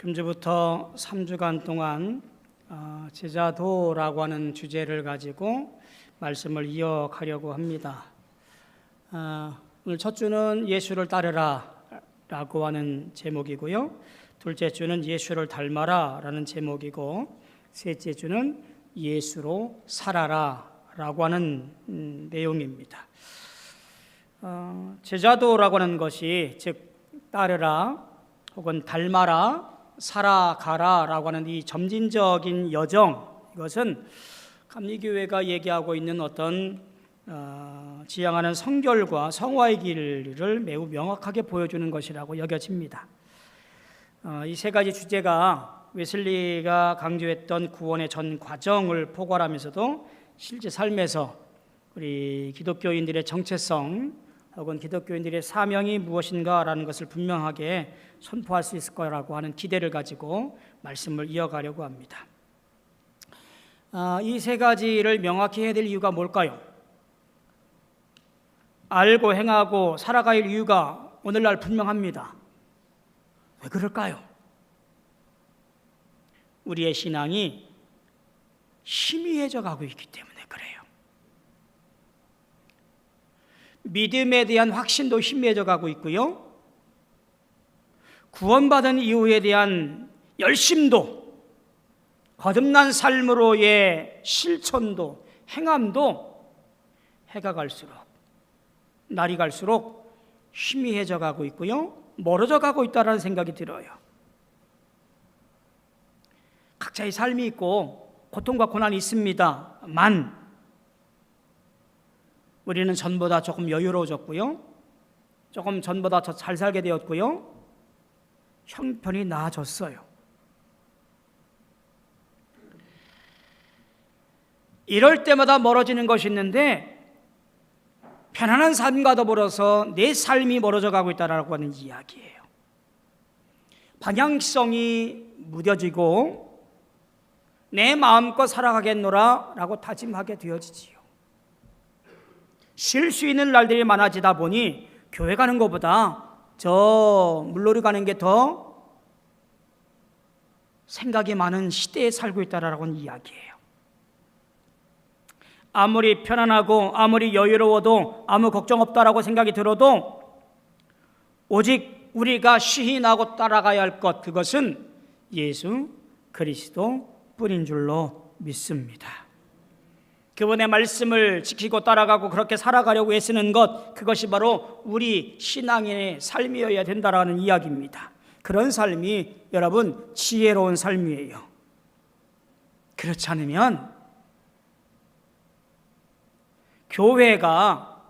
금주부터 3주간 동안 제자도라고 하는 주제를 가지고 말씀을 이어가려고 합니다. 오늘 첫 주는 예수를 따르라 라고 하는 제목이고요. 둘째 주는 예수를 닮아라 라는 제목이고, 셋째 주는 예수로 살아라 라고 하는 내용입니다. 제자도라고 하는 것이 즉 따르라 혹은 닮아라, 살아가라 라고 하는 이 점진적인 여정, 이것은 감리교회가 얘기하고 있는 어떤 지향하는 성결과 성화의 길을 매우 명확하게 보여주는 것이라고 여겨집니다. 이 세 가지 주제가 웨슬리가 강조했던 구원의 전 과정을 포괄하면서도 실제 삶에서 우리 기독교인들의 정체성 혹은 기독교인들의 사명이 무엇인가라는 것을 분명하게 선포할 수 있을 거라고 하는 기대를 가지고 말씀을 이어가려고 합니다. 이 세 가지를 명확히 해야 될 이유가 뭘까요? 알고 행하고 살아갈 이유가 오늘날 분명합니다. 왜 그럴까요? 우리의 신앙이 희미해져 가고 있기 때문에 그래요. 믿음에 대한 확신도 희미해져 가고 있고요. 구원받은 이후에 대한 열심도, 거듭난 삶으로의 실천도, 행함도 해가 갈수록, 날이 갈수록 희미해져 가고 있고요. 멀어져 가고 있다는 생각이 들어요. 각자의 삶이 있고 고통과 고난이 있습니다만 우리는 전보다 조금 여유로워졌고요. 조금 전보다 더 잘 살게 되었고요. 형편이 나아졌어요. 이럴 때마다 멀어지는 것이 있는데 편안한 삶과 더불어서 내 삶이 멀어져 가고 있다고 하는 이야기예요. 방향성이 무뎌지고 내 마음껏 살아가겠노라 라고 다짐하게 되어지지요. 쉴 수 있는 날들이 많아지다 보니 교회 가는 것보다 저 물놀이 가는 게 더 생각이 많은 시대에 살고 있다라고 하는 이야기예요. 아무리 편안하고 아무리 여유로워도 아무 걱정 없다라고 생각이 들어도 오직 우리가 시인하고 따라가야 할 것, 그것은 예수 그리스도 뿐인 줄로 믿습니다. 그분의 말씀을 지키고 따라가고 그렇게 살아가려고 애쓰는 것, 그것이 바로 우리 신앙인의 삶이어야 된다라는 이야기입니다. 그런 삶이 여러분 지혜로운 삶이에요. 그렇지 않으면 교회가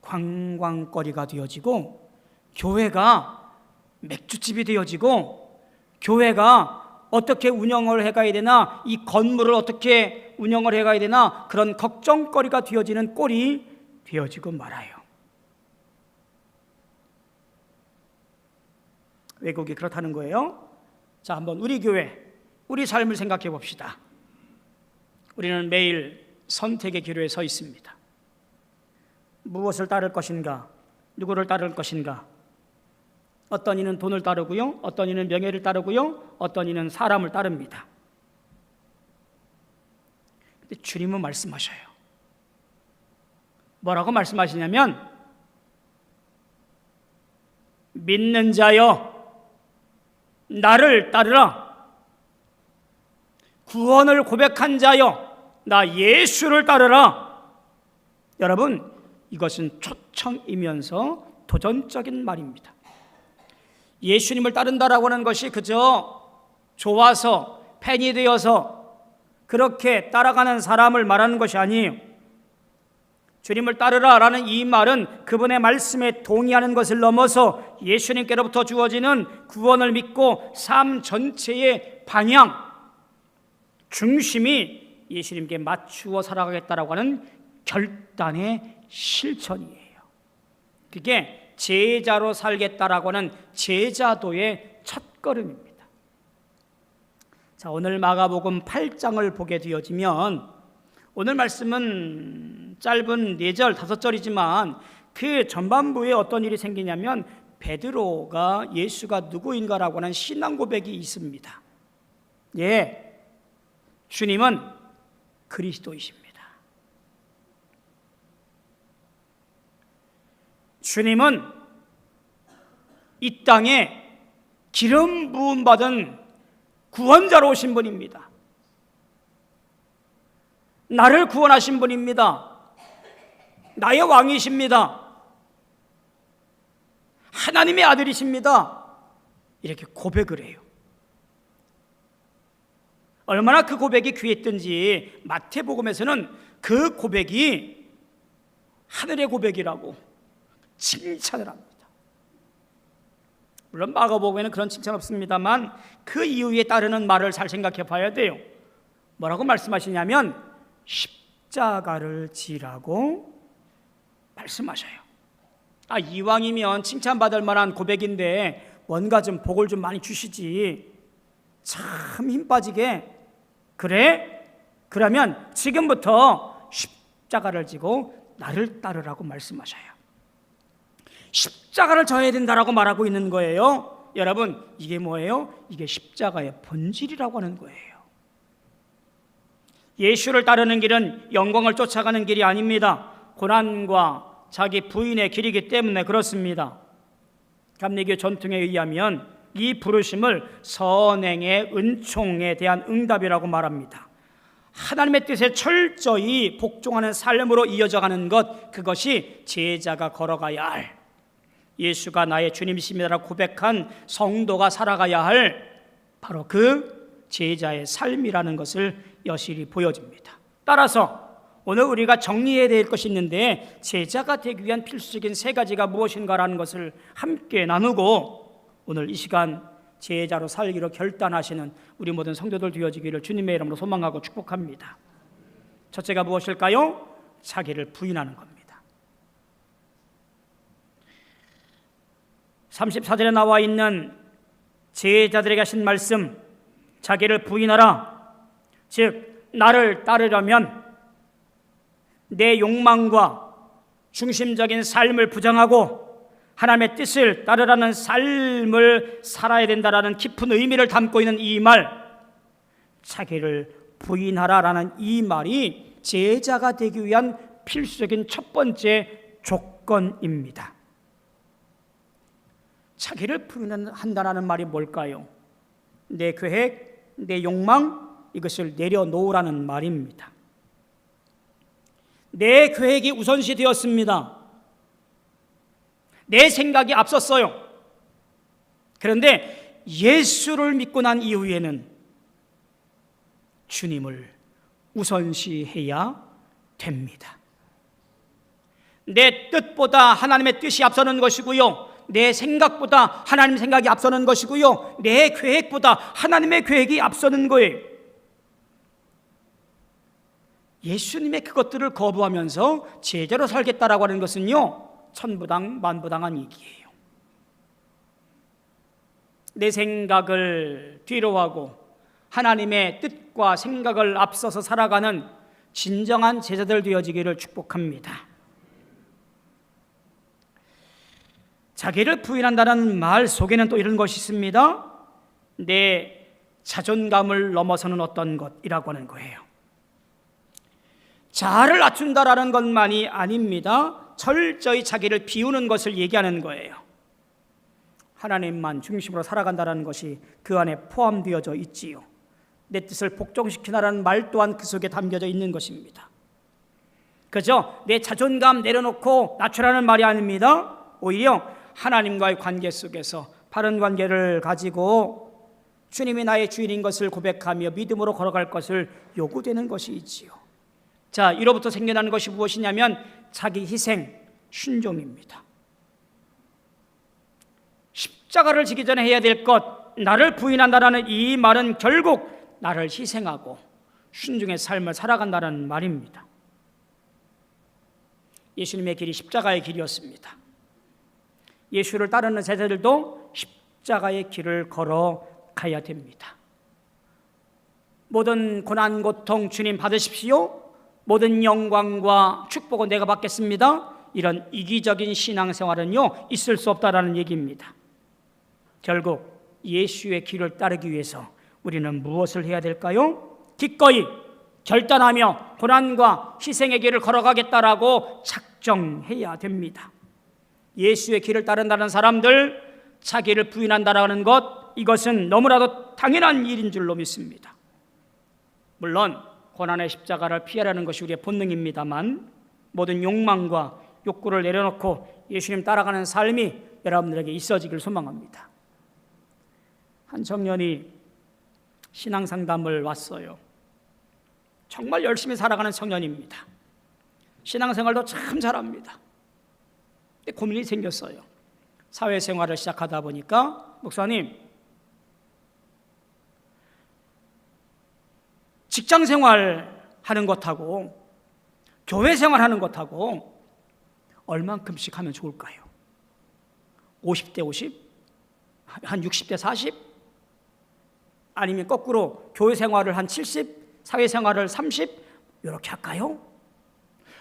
관광거리가 되어지고, 교회가 맥주집이 되어지고, 교회가 어떻게 운영을 해가야 되나, 이 건물을 어떻게 운영을 해가야 되나, 그런 걱정거리가 되어지는 꼴이 되어지고 말아요. 외국이 그렇다는 거예요. 자, 한번 우리 교회, 우리 삶을 생각해 봅시다. 우리는 매일 선택의 기로에 서 있습니다. 무엇을 따를 것인가? 누구를 따를 것인가? 어떤 이는 돈을 따르고요, 어떤 이는 명예를 따르고요, 어떤 이는 사람을 따릅니다. 근데 주님은 말씀하셔요. 뭐라고 말씀하시냐면, 믿는 자여 나를 따르라. 구원을 고백한 자여 나 예수를 따르라. 여러분, 이것은 초청이면서 도전적인 말입니다. 예수님을 따른다라고 하는 것이 그저 좋아서 팬이 되어서 그렇게 따라가는 사람을 말하는 것이 아니에요. 주님을 따르라라는 이 말은 그분의 말씀에 동의하는 것을 넘어서 예수님께로부터 주어지는 구원을 믿고 삶 전체의 방향, 중심이 예수님께 맞추어 살아가겠다라고 하는 결단의 실천이에요. 그게 제자로 살겠다라고 하는 제자도의 첫걸음입니다. 자, 오늘 마가복음 8장을 보게 되어지면, 오늘 말씀은 짧은 4절, 5절이지만 그 전반부에 어떤 일이 생기냐면 베드로가 예수가 누구인가라고 하는 신앙 고백이 있습니다. 예, 주님은 그리스도이십니다. 주님은 이 땅에 기름 부음 받은 구원자로 오신 분입니다. 나를 구원하신 분입니다. 나의 왕이십니다. 하나님의 아들이십니다. 이렇게 고백을 해요. 얼마나 그 고백이 귀했든지 마태복음에서는 그 고백이 하늘의 고백이라고 칭찬을 합니다. 물론 마가복음에는 그런 칭찬 없습니다만 그 이유에 따르는 말을 잘 생각해 봐야 돼요. 뭐라고 말씀하시냐면 십자가를 지라고 말씀하셔요. 이왕이면 칭찬받을 만한 고백인데 뭔가 좀 복을 좀 많이 주시지, 참 힘 빠지게, 그래? 그러면 지금부터 십자가를 지고 나를 따르라고 말씀하셔요. 십자가를 져야 된다라고 말하고 있는 거예요. 여러분, 이게 뭐예요? 이게 십자가의 본질이라고 하는 거예요. 예수를 따르는 길은 영광을 쫓아가는 길이 아닙니다. 고난과 자기 부인의 길이기 때문에 그렇습니다. 감리교 전통에 의하면 이 부르심을 선행의 은총에 대한 응답이라고 말합니다. 하나님의 뜻에 철저히 복종하는 삶으로 이어져가는 것, 그것이 제자가 걸어가야 할, 예수가 나의 주님이십니다라고 고백한 성도가 살아가야 할 바로 그 제자의 삶이라는 것을 여실히 보여줍니다. 따라서 오늘 우리가 정리해야 될 것이 있는데, 제자가 되기 위한 필수적인 3가지가 무엇인가라는 것을 함께 나누고 오늘 이 시간 제자로 살기로 결단하시는 우리 모든 성도들 되어지기를 주님의 이름으로 소망하고 축복합니다. 첫째가 무엇일까요? 자기를 부인하는 겁니다. 34절에 나와 있는 제자들에게 하신 말씀, 자기를 부인하라, 즉 나를 따르려면 내 욕망과 중심적인 삶을 부정하고 하나님의 뜻을 따르라는 삶을 살아야 된다라는 깊은 의미를 담고 있는 이 말, 자기를 부인하라라는 이 말이 제자가 되기 위한 필수적인 첫 번째 조건입니다. 자기를 부인한다라는 말이 뭘까요? 내 계획, 내 욕망, 이것을 내려놓으라는 말입니다. 내 계획이 우선시 되었습니다. 내 생각이 앞섰어요. 그런데 예수를 믿고 난 이후에는 주님을 우선시해야 됩니다. 내 뜻보다 하나님의 뜻이 앞서는 것이고요, 내 생각보다 하나님의 생각이 앞서는 것이고요, 내 계획보다 하나님의 계획이 앞서는 거예요. 예수님의 그것들을 거부하면서 제자로 살겠다라고 하는 것은요, 천부당 만부당한 얘기예요. 내 생각을 뒤로 하고 하나님의 뜻과 생각을 앞서서 살아가는 진정한 제자들 되어지기를 축복합니다. 자기를 부인한다는 말 속에는 또 이런 것이 있습니다. 내 자존감을 넘어서는 어떤 것이라고 하는 거예요. 자아를 낮춘다라는 것만이 아닙니다. 철저히 자기를 비우는 것을 얘기하는 거예요. 하나님만 중심으로 살아간다는 것이 그 안에 포함되어져 있지요. 내 뜻을 복종시키라는 말 또한 그 속에 담겨져 있는 것입니다. 그죠? 내 자존감 내려놓고 낮추라는 말이 아닙니다. 오히려 하나님과의 관계 속에서 바른 관계를 가지고 주님이 나의 주인인 것을 고백하며 믿음으로 걸어갈 것을 요구되는 것이 있지요. 자, 이로부터 생겨나는 것이 무엇이냐면 자기 희생, 순종입니다. 십자가를 지기 전에 해야 될 것, 나를 부인한다라는 이 말은 결국 나를 희생하고 순종의 삶을 살아간다는 말입니다. 예수님의 길이 십자가의 길이었습니다. 예수를 따르는 제자들도 십자가의 길을 걸어가야 됩니다. 모든 고난, 고통 주님 받으십시오. 모든 영광과 축복은 내가 받겠습니다. 이런 이기적인 신앙생활은요 있을 수 없다라는 얘기입니다. 결국 예수의 길을 따르기 위해서 우리는 무엇을 해야 될까요? 기꺼이 결단하며 고난과 희생의 길을 걸어가겠다라고 작정해야 됩니다. 예수의 길을 따른다는 사람들, 자기를 부인한다라는 것, 이것은 너무나도 당연한 일인 줄로 믿습니다. 물론 고난의 십자가를 피하려는 것이 우리의 본능입니다만 모든 욕망과 욕구를 내려놓고 예수님 따라가는 삶이 여러분들에게 있어지길 소망합니다. 한 청년이 신앙상담을 왔어요. 정말 열심히 살아가는 청년입니다. 신앙생활도 참 잘합니다. 근데 고민이 생겼어요. 사회생활을 시작하다 보니까 목사님, 직장생활 하는 것하고 교회생활 하는 것하고 얼만큼씩 하면 좋을까요? 50대 50? 한 60대 40? 아니면 거꾸로 교회생활을 한 70? 사회생활을 30? 이렇게 할까요?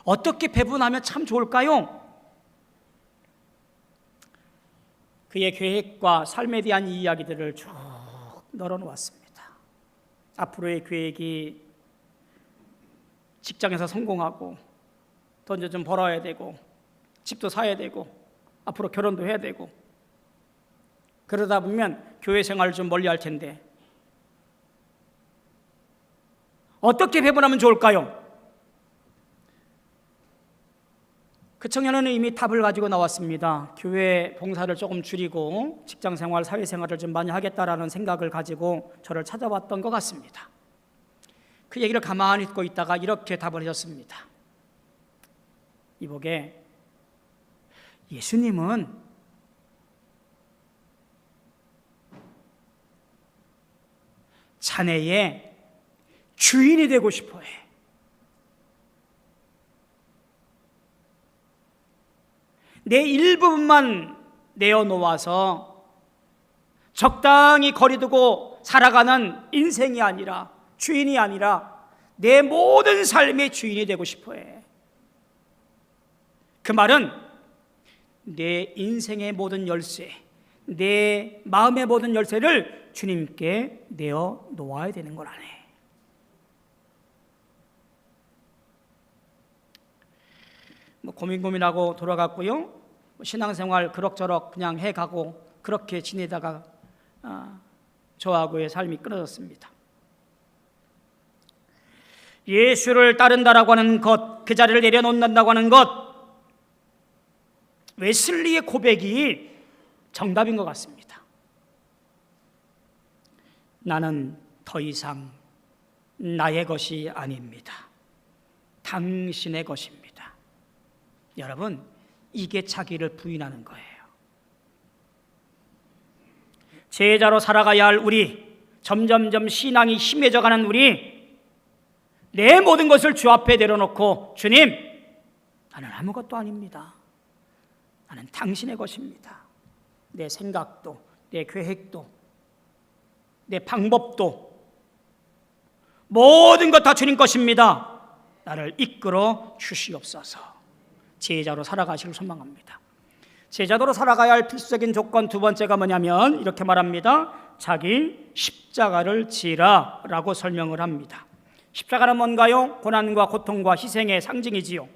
어떻게 배분하면 참 좋을까요? 그의 계획과 삶에 대한 이야기들을 쭉 널어놓았습니다. 앞으로의 계획이 직장에서 성공하고 돈 좀 벌어야 되고 집도 사야 되고 앞으로 결혼도 해야 되고 그러다 보면 교회 생활을 좀 멀리 할 텐데 어떻게 배분하면 좋을까요? 그 청년은 이미 답을 가지고 나왔습니다. 교회 봉사를 조금 줄이고 직장생활, 사회생활을 좀 많이 하겠다라는 생각을 가지고 저를 찾아왔던 것 같습니다. 그 얘기를 가만히 듣고 있다가 이렇게 답을 하셨습니다. 이보게, 예수님은 자네의 주인이 되고 싶어해. 내 일부분만 내어놓아서 적당히 거리두고 살아가는 인생이 아니라, 주인이 아니라 내 모든 삶의 주인이 되고 싶어해. 그 말은 내 인생의 모든 열쇠, 내 마음의 모든 열쇠를 주님께 내어놓아야 되는 거라네. 고민하고 돌아갔고요. 신앙생활 그럭저럭 그냥 해가고 그렇게 지내다가 저하고의 삶이 끊어졌습니다. 예수를 따른다라고 하는 것, 그 자리를 내려놓는다고 하는 것, 웨슬리의 고백이 정답인 것 같습니다. 나는 더 이상 나의 것이 아닙니다. 당신의 것입니다. 여러분, 이게 자기를 부인하는 거예요. 제자로 살아가야 할 우리, 점점점 신앙이 심해져가는 우리, 내 모든 것을 주 앞에 내려놓고 주님, 나는 아무것도 아닙니다. 나는 당신의 것입니다. 내 생각도, 내 계획도, 내 방법도 모든 것 다 주님 것입니다. 나를 이끌어 주시옵소서. 제자로 살아가시길 소망합니다. 제자도로 살아가야 할 필수적인 조건 두 번째가 뭐냐면 이렇게 말합니다. 자기 십자가를 지라 라고 설명을 합니다. 십자가는 뭔가요? 고난과 고통과 희생의 상징이지요.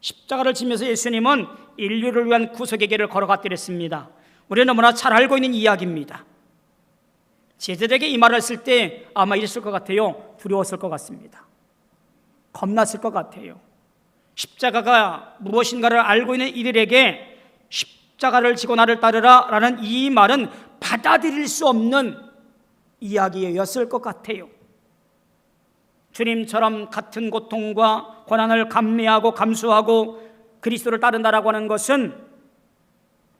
십자가를 지면서 예수님은 인류를 위한 구속의 길을 걸어갔더랬습니다. 우리는 너무나 잘 알고 있는 이야기입니다. 제자들에게 이 말을 했을 때 아마 이랬을 것 같아요. 두려웠을 것 같습니다. 겁났을 것 같아요. 십자가가 무엇인가를 알고 있는 이들에게 십자가를 지고 나를 따르라 라는 이 말은 받아들일 수 없는 이야기였을 것 같아요. 주님처럼 같은 고통과 고난을 감내하고 감수하고 그리스도를 따른다라고 하는 것은,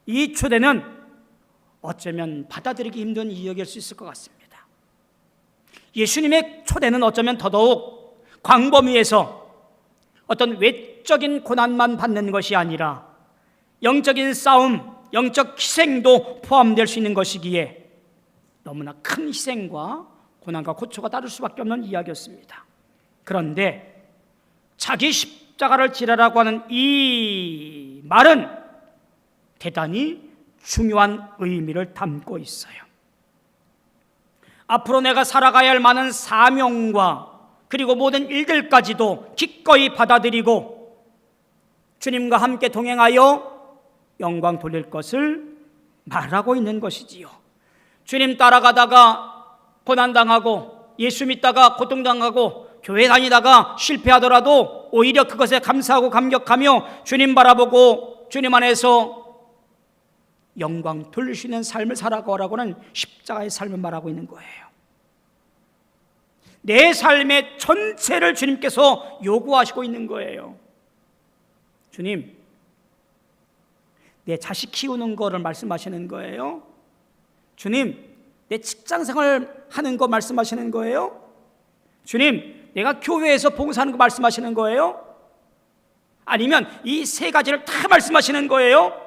이 초대는 어쩌면 받아들이기 힘든 이야기일 수 있을 것 같습니다. 예수님의 초대는 어쩌면 더더욱 광범위해서 어떤 외적인 고난만 받는 것이 아니라 영적인 싸움, 영적 희생도 포함될 수 있는 것이기에 너무나 큰 희생과 고난과 고초가 따를 수밖에 없는 이야기였습니다. 그런데 자기 십자가를 지라라고 하는 이 말은 대단히 중요한 의미를 담고 있어요. 앞으로 내가 살아가야 할 많은 사명과 그리고 모든 일들까지도 기꺼이 받아들이고 주님과 함께 동행하여 영광 돌릴 것을 말하고 있는 것이지요. 주님 따라가다가 고난당하고 예수 믿다가 고통당하고 교회 다니다가 실패하더라도 오히려 그것에 감사하고 감격하며 주님 바라보고 주님 안에서 영광 돌릴 수 있는 삶을 살아가라고 하는 십자가의 삶을 말하고 있는 거예요. 내 삶의 전체를 주님께서 요구하시고 있는 거예요. 주님, 내 자식 키우는 거를 말씀하시는 거예요? 주님, 내 직장생활 하는 거 말씀하시는 거예요? 주님, 내가 교회에서 봉사하는 거 말씀하시는 거예요? 아니면 이 세 가지를 다 말씀하시는 거예요?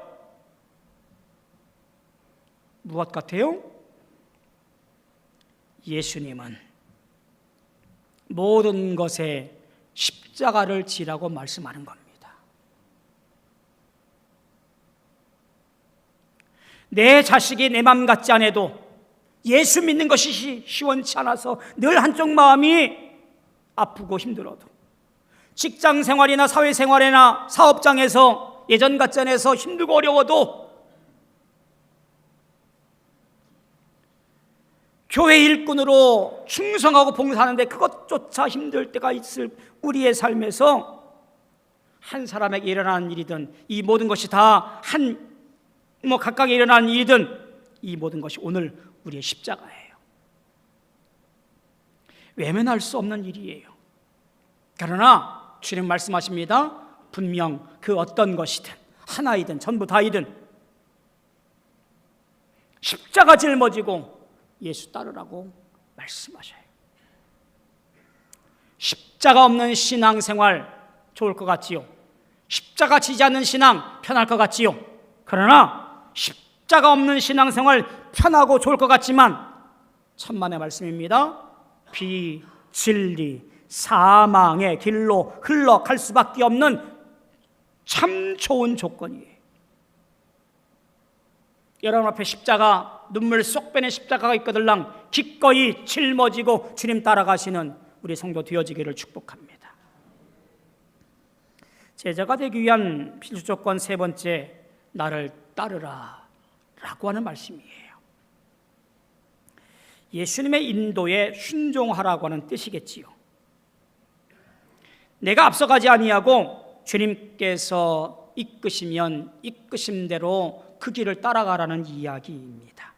무엇 같아요? 예수님은 모든 것에 십자가를 지라고 말씀하는 겁니다. 내 자식이 내 마음 같지 않아도 예수 믿는 것이 시원치 않아서 늘 한쪽 마음이 아프고 힘들어도 직장 생활이나 사회 생활이나 사업장에서 예전 같지 않아서 힘들고 어려워도 교회 일꾼으로 충성하고 봉사하는데 그것조차 힘들 때가 있을 우리의 삶에서 한 사람에게 일어나는 일이든 이 모든 것이 다 각각에 일어나는 일이든 이 모든 것이 오늘 우리의 십자가예요. 외면할 수 없는 일이에요. 그러나 주님 말씀하십니다. 분명 그 어떤 것이든 하나이든 전부 다이든 십자가 짊어지고 예수 따르라고 말씀하셔요. 십자가 없는 신앙생활 좋을 것 같지요. 십자가 지지 않는 신앙 편할 것 같지요. 그러나 십자가 없는 신앙생활 편하고 좋을 것 같지만 천만의 말씀입니다. 비진리 사망의 길로 흘러갈 수밖에 없는 참 좋은 조건이에요. 여러분 앞에 십자가, 눈물 쏙 빼는 십자가가 있거들랑 기꺼이 짊어지고 주님 따라가시는 우리 성도 되어지기를 축복합니다. 제자가 되기 위한 필수 조건 세 번째, 나를 따르라 라고 하는 말씀이에요. 예수님의 인도에 순종하라고 하는 뜻이겠지요. 내가 앞서가지 아니하고 주님께서 이끄시면 이끄심대로 그 길을 따라가라는 이야기입니다.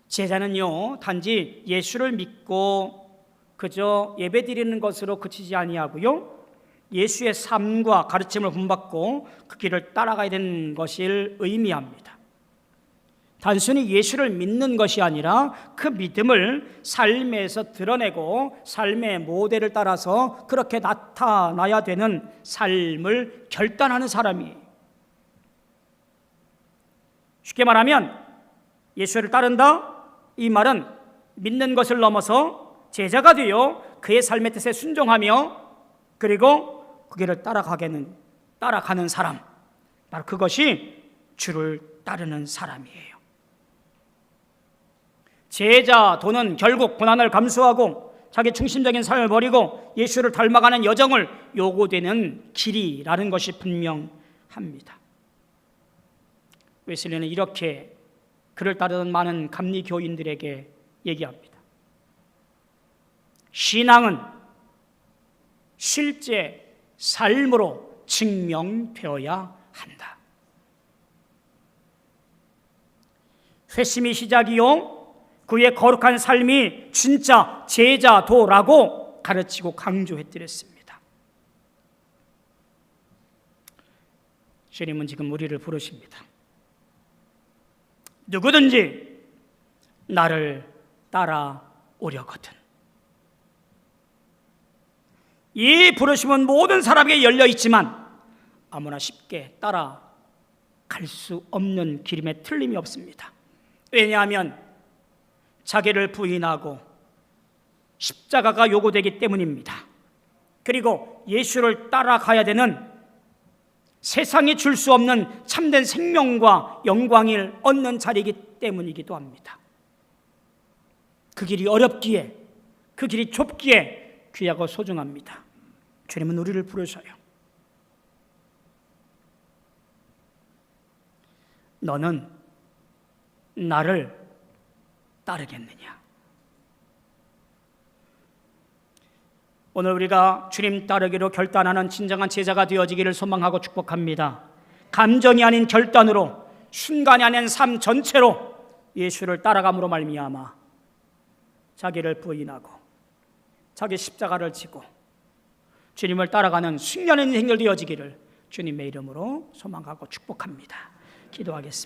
제자는요, 단지 예수를 믿고 그저 예배드리는 것으로 그치지 아니하고요, 예수의 삶과 가르침을 본받고 그 길을 따라가야 되는 것을 의미합니다. 단순히 예수를 믿는 것이 아니라 그 믿음을 삶에서 드러내고 삶의 모델을 따라서 그렇게 나타나야 되는 삶을 결단하는 사람이에요. 쉽게 말하면 예수를 따른다, 이 말은 믿는 것을 넘어서 제자가 되어 그의 삶의 뜻에 순종하며 그리고 그 길을 따라가는 사람, 바로 그것이 주를 따르는 사람이에요. 제자 도는 결국 고난을 감수하고 자기 중심적인 삶을 버리고 예수를 닮아가는 여정을 요구되는 길이라는 것이 분명합니다. 웨슬리는 이렇게 그를 따르는 많은 감리교인들에게 얘기합니다. 신앙은 실제 삶으로 증명되어야 한다. 회심이 시작이요, 그의 거룩한 삶이 진짜 제자도라고 가르치고 강조해드렸습니다. 주님은 지금 우리를 부르십니다. 누구든지 나를 따라오려거든. 이 부르심은 모든 사람에게 열려 있지만 아무나 쉽게 따라갈 수 없는 길임에 틀림이 없습니다. 왜냐하면 자기를 부인하고 십자가가 요구되기 때문입니다. 그리고 예수를 따라가야 되는 세상이 줄 수 없는 참된 생명과 영광을 얻는 자리이기 때문이기도 합니다. 그 길이 어렵기에, 그 길이 좁기에 귀하고 소중합니다. 주님은 우리를 부르셔요. 너는 나를 따르겠느냐? 오늘 우리가 주님 따르기로 결단하는 진정한 제자가 되어지기를 소망하고 축복합니다. 감정이 아닌 결단으로, 순간이 아닌 삶 전체로 예수를 따라감으로 말미암아 자기를 부인하고 자기 십자가를 지고 주님을 따라가는 승리하는 인생 되어지기를 주님의 이름으로 소망하고 축복합니다. 기도하겠습니다.